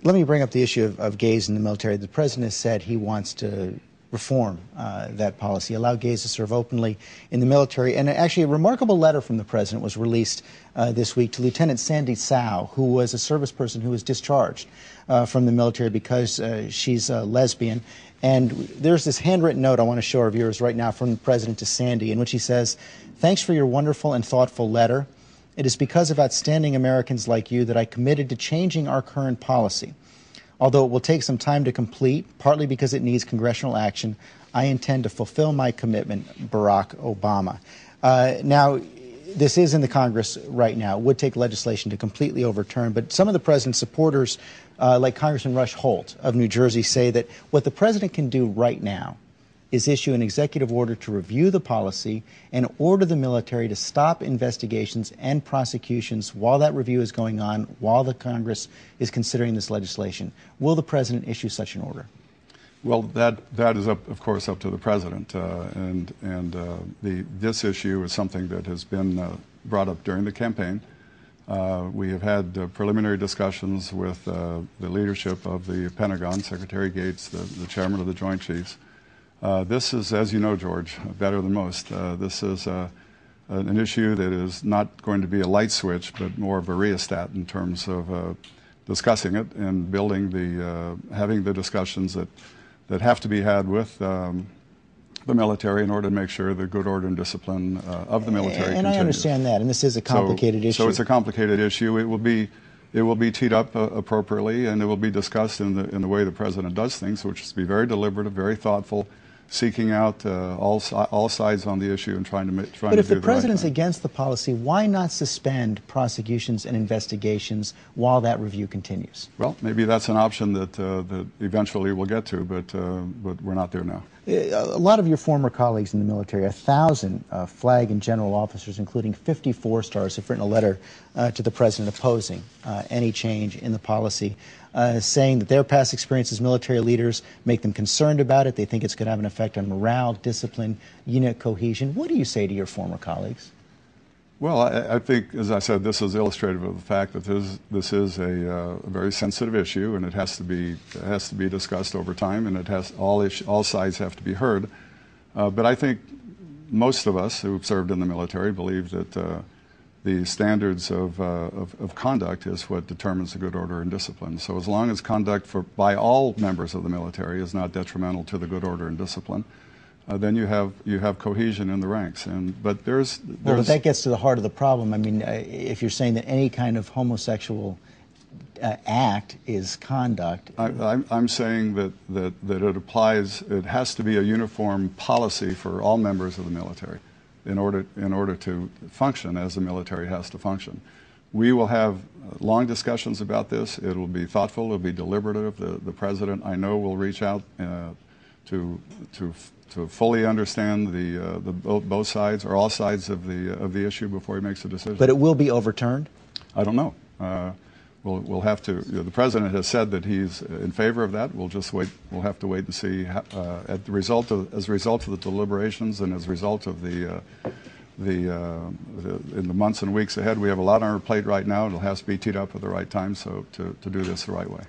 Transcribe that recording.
Let me bring up the issue of gays in the military. The president has said he wants to reform that policy, allow gays to serve openly in the military. And actually, a remarkable letter from the president was released this week to Lieutenant Sandy Tsao, who was a service person who was discharged from the military because she's a lesbian. And there's this handwritten note I want to show our viewers right now from the president to Sandy, in which he says, "Thanks for your wonderful and thoughtful letter. It is because of outstanding Americans like you that I committed to changing our current policy. Although it will take some time to complete, partly because it needs congressional action, I intend to fulfill my commitment, Barack Obama." Now, this is in the Congress right now. It would take legislation to completely overturn, but some of the president's supporters, like Congressman Rush Holt of New Jersey, say that what the president can do right now is issue an executive order to review the policy and order the military to stop investigations and prosecutions while that review is going on, while the Congress is considering this legislation. Will the president issue such an order? Well, that is, of course, up to the president. This issue is something that has been brought up during the campaign. We have had preliminary discussions with the leadership of the Pentagon, Secretary Gates, the chairman of the Joint Chiefs. This is, as you know, George, better than most. This is an issue that is not going to be a light switch, but more of a rheostat in terms of discussing it and building having the discussions that have to be had with the military in order to make sure the good order and discipline of the military continues. I understand that, and this is a complicated issue. So it's a complicated issue. It will be teed up appropriately, and it will be discussed in the way the president does things, which is to be very deliberative, very thoughtful, seeking out all sides on the issue and trying to do the right thing. But if the president's against the policy, why not suspend prosecutions and investigations while that review continues? Well, maybe that's an option that eventually we'll get to, but we're not there now. A lot of your former colleagues in the military, 1,000 flag and general officers, including 54 stars, have written a letter to the president opposing any change in the policy, saying that their past experience as military leaders make them concerned about it. They think it's going to have an effect on morale, discipline, unit cohesion. What do you say to your former colleagues? Well, I think, as I said, this is illustrative of the fact that this is a very sensitive issue, and it has to be discussed over time, and all sides have to be heard. But I think most of us who've served in the military believe that the standards of conduct is what determines the good order and discipline. So as long as conduct by all members of the military is not detrimental to the good order and discipline, then you have cohesion in the ranks. But but that gets to the heart of the problem. I mean, if you're saying that any kind of homosexual act is conduct, I'm saying that it applies. It has to be a uniform policy for all members of the military, in order to function as the military has to function. We will have long discussions about this. It will be thoughtful. It will be deliberative. The president, I know, will reach out to fully understand both sides or all sides of the issue before he makes a decision. But it will be overturned? I don't know. We'll have to. The president has said that he's in favor of that. We'll just wait. We'll have to wait and see as a result of the deliberations and as a result of in the months and weeks ahead. We have a lot on our plate right now. It'll have to be teed up at the right time, so to do this the right way.